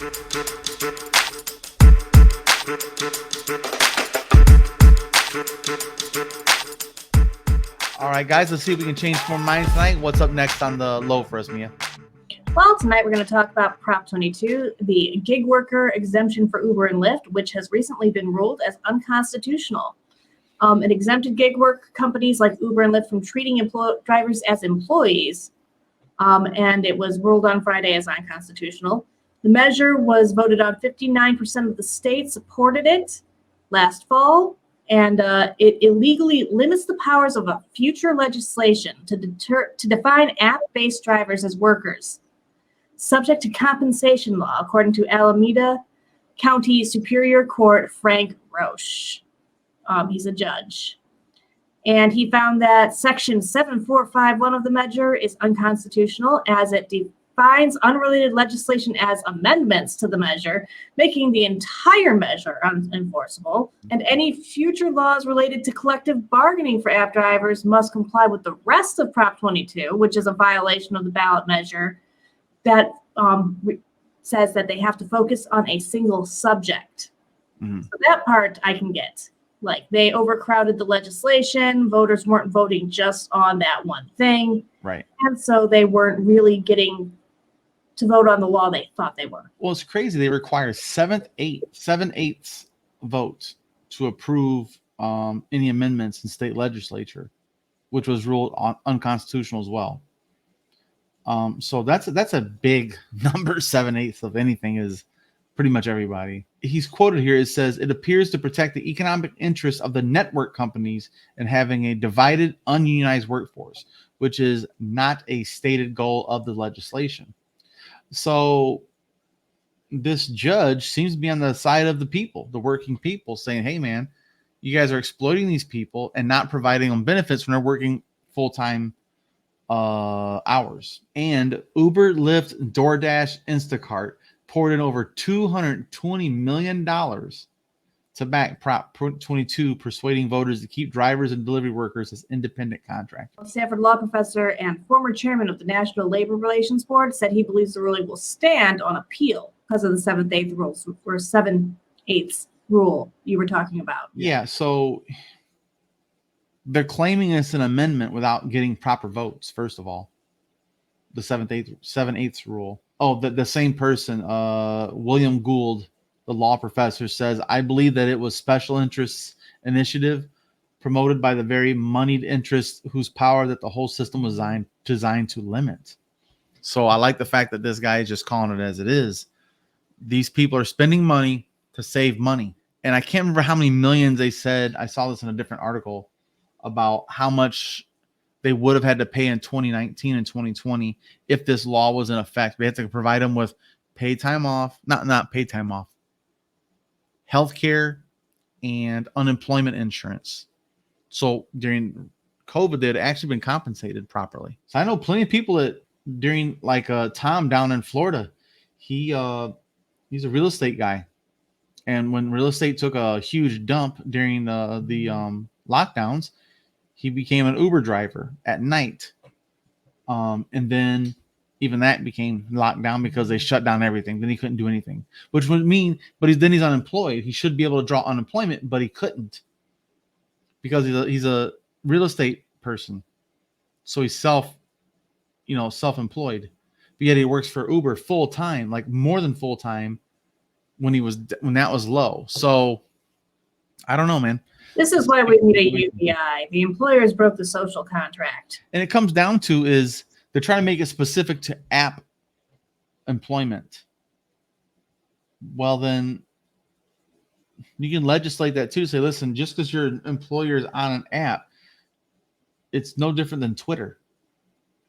All right, guys, let's see if we can change more minds tonight. What's up next on the low for us, Mia? Well, tonight we're going to talk about Prop 22, the gig worker exemption for Uber and Lyft, which has recently been ruled as unconstitutional. It exempted gig work companies like Uber and Lyft from treating drivers as employees, and it was ruled on Friday as unconstitutional. The measure was voted on. 59% of the states supported it last fall, and it illegally limits the powers of a future legislation to define app-based drivers as workers, subject to compensation law, according to Alameda County Superior Court Frank Roesch. He's a judge. And he found that Section 7451 of the measure is unconstitutional as it defines unrelated legislation as amendments to the measure, making the entire measure unenforceable. And any future laws related to collective bargaining for app drivers must comply with the rest of Prop 22, which is a violation of the ballot measure that says that they have to focus on a single subject. Mm-hmm. So that part I can get. Like, they overcrowded the legislation. Voters weren't voting just on that one thing. Right. And so they weren't really getting to vote on the law they thought they were. Well, it's crazy. They require 7/8 votes to approve any amendments in state legislature, which was ruled unconstitutional as well. So that's a big number. 7/8 of anything is pretty much everybody. He's quoted here. It says, it appears to protect the economic interests of the network companies in having a divided, ununionized workforce, which is not a stated goal of the legislation. So this judge seems to be on the side of the people, the working people, saying, hey, man, you guys are exploiting these people and not providing them benefits when they're working full-time hours. And Uber, Lyft, DoorDash, Instacart poured in over $220 million to back Prop 22, persuading voters to keep drivers and delivery workers as independent contractors. Stanford law professor and former chairman of the National Labor Relations Board said he believes the ruling will stand on appeal because of the 7/8 rules, or 7/8 rule you were talking about. Yeah, so they're claiming it's an amendment without getting proper votes, first of all. The 7/8 rule. Oh, the same person, William Gould, the law professor, says, I believe that it was special interests initiative promoted by the very moneyed interests whose power that the whole system was designed to limit. So I like the fact that this guy is just calling it as it is. These people are spending money to save money. And I can't remember how many millions they said. I saw this in a different article about how much they would have had to pay in 2019 and 2020 if this law was in effect. We had to provide them with paid time off, not paid time off, healthcare and unemployment insurance. So during COVID, they had actually been compensated properly. So I know plenty of people that during, like Tom down in Florida, he's a real estate guy. And when real estate took a huge dump during the lockdowns, he became an Uber driver at night. And then even that became locked down because they shut down everything. Then he couldn't do anything, which would mean, but he's unemployed. He should be able to draw unemployment, but he couldn't because he's a real estate person. So he's self-employed, but yet he works for Uber full time, like more than full time when that was low. So I don't know, man. This is why we need a UBI. The employers broke the social contract. And it comes down to is they're trying to make it specific to app employment. Well, then you can legislate that too. Say, listen, just because your employer is on an app, it's no different than Twitter.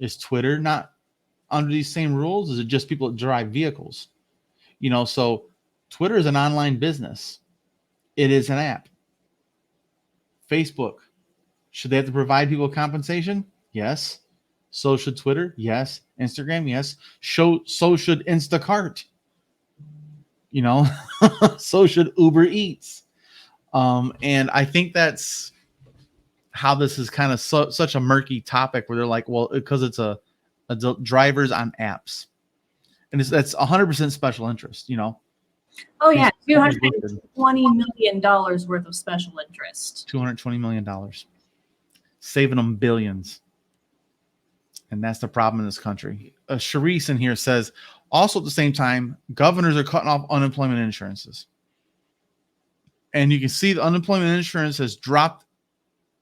Is Twitter not under these same rules? Is it just people that drive vehicles? So Twitter is an online business. It is an app. Facebook, should they have to provide people compensation? Yes. So should Twitter? Yes. Instagram? Yes. So should Instacart. So should Uber Eats. And I think that's how this is kind of such a murky topic where they're like, well, because it's a drivers on apps. and that's 100% special interest. Oh yeah, These companies $220 million worth of special interest. $220 million, saving them billions. And that's the problem in this country. Sharice in here says, also at the same time, governors are cutting off unemployment insurances. And you can see the unemployment insurance has dropped,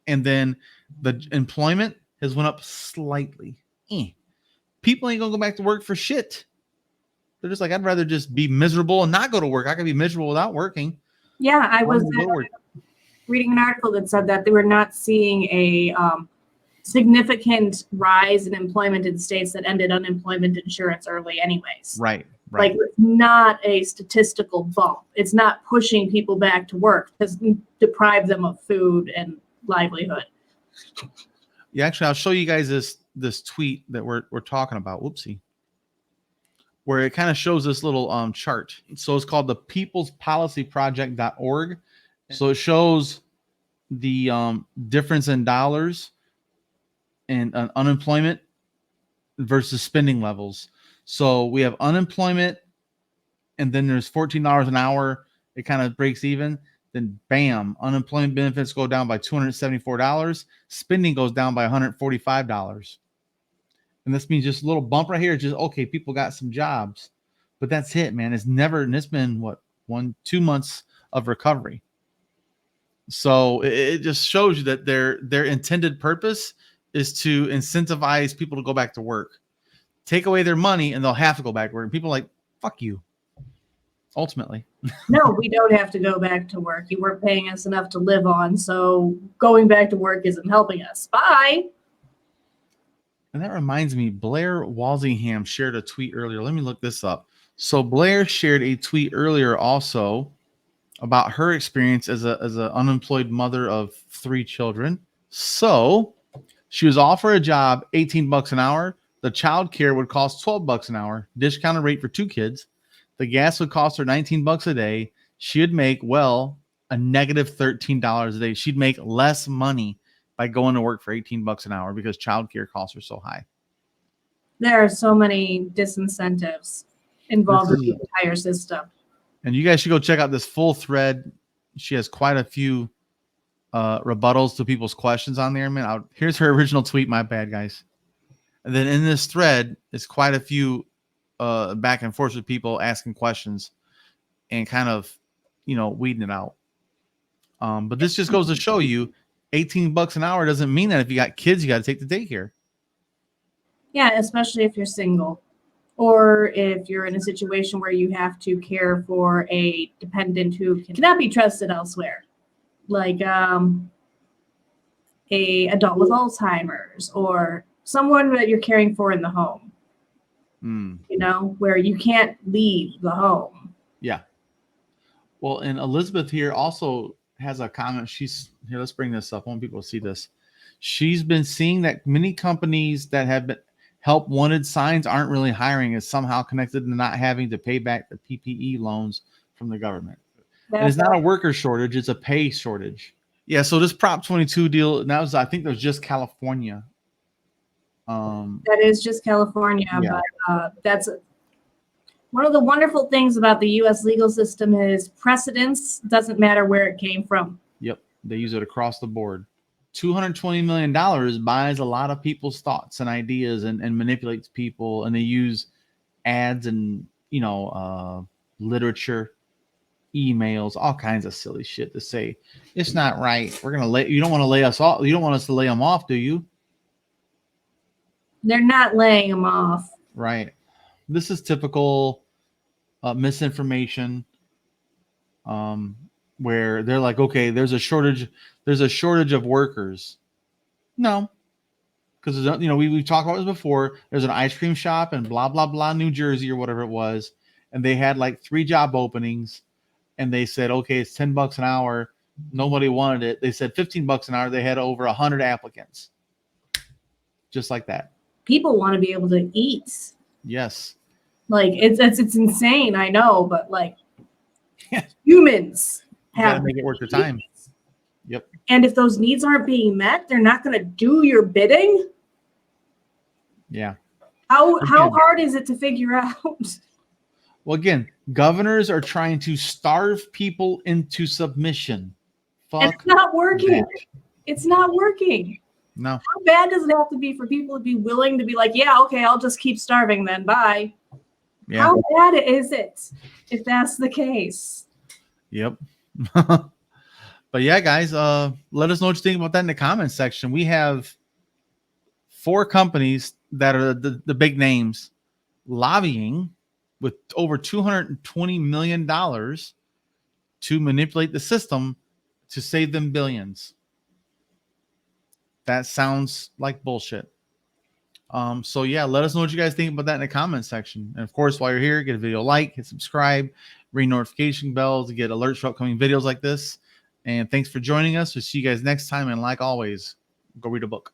and then the employment has went up slightly. People ain't gonna go back to work for shit. They're just like, I'd rather just be miserable and not go to work. I can be miserable without working. Yeah, I was reading an article that said that they were not seeing a significant rise in employment in states that ended unemployment insurance early anyways. Right. Like, it's not a statistical bump. It's not pushing people back to work because deprive them of food and livelihood. Yeah, actually, I'll show you guys this tweet that we're talking about. Whoopsie. Where it kind of shows this little chart. So it's called the peoplespolicyproject.org. So it shows the difference in dollars and unemployment versus spending levels. So we have unemployment, and then there's $14 an hour. It kind of breaks even. Then bam, unemployment benefits go down by $274. Spending goes down by $145. And this means just a little bump right here. Just, okay, people got some jobs, but that's it, man. It's been what, 1-2 months of recovery. So it just shows you that their intended purpose is to incentivize people to go back to work. Take away their money and they'll have to go back to work. And people are like, fuck you. Ultimately. No, we don't have to go back to work. You weren't paying us enough to live on, so going back to work isn't helping us. Bye. And that reminds me, Blair Walsingham shared a tweet earlier. Let me look this up. So Blair shared a tweet earlier also about her experience as an unemployed mother of 3 children. So she was offered a job, $18 an hour. The child care would cost $12 an hour, discounted rate for 2 kids. The gas would cost her $19 a day. She would make, a negative $13 a day. She'd make less money by going to work for $18 an hour because childcare costs are so high. There are so many disincentives involved in the entire system. And you guys should go check out this full thread. She has quite a few rebuttals to people's questions on there, man. Here's her original tweet. My bad, guys. And then in this thread is quite a few back and forth with people asking questions and kind of, weeding it out. But this just goes to show you $18 an hour doesn't mean that if you got kids, you got to take the daycare. Yeah, especially if you're single or if you're in a situation where you have to care for a dependent who cannot be trusted elsewhere, like a adult with Alzheimer's or someone that you're caring for in the home, where you can't leave the home. Yeah. Well, and Elizabeth here also has a comment. She's here. Let's bring this up. I want people to see this. She's been seeing that many companies that have been help wanted signs aren't really hiring, is somehow connected to not having to pay back the PPE loans from the government. And it's not a worker shortage, it's a pay shortage. Yeah, so this Prop 22 deal, I think that was just California. That is just California, yeah. But that's one of the wonderful things about the U.S. legal system is precedence doesn't matter where it came from. Yep, they use it across the board. $220 million buys a lot of people's thoughts and ideas and manipulates people, and they use ads and literature, emails, all kinds of silly shit to say it's not right. We're gonna you don't want to lay us off. You don't want us to lay them off, do you? They're not laying them off. Right. This is typical misinformation. Where they're like, okay, there's a shortage of workers. No, because we talked about this before. There's an ice cream shop in blah blah blah, New Jersey or whatever it was, and they had like 3 job openings, and they said, okay, it's $10 an hour. Nobody wanted it. They said $15 an hour. They had over 100 applicants. Just like that. People want to be able to eat. Yes. Like it's insane, I know, but like humans. You gotta make it worth your time. Yep. And if those needs aren't being met, they're not going to do your bidding. Yeah. How hard is it to figure out? Well, again, governors are trying to starve people into submission. And Fuck. it's not working. that. It's not working. No. How bad does it have to be for people to be willing to be like, yeah, okay, I'll just keep starving then. Bye. Yeah. How bad is it if that's the case? Yep. But yeah, guys, let us know what you think about that in the comments section. We have 4 companies that are the big names lobbying with over $220 million to manipulate the system to save them billions. That sounds like bullshit. So yeah, let us know what you guys think about that in the comments section. And of course, while you're here, get a video like, hit subscribe, ring notification bells to get alerts for upcoming videos like this. And thanks for joining us. We'll see you guys next time. And like always, go read a book.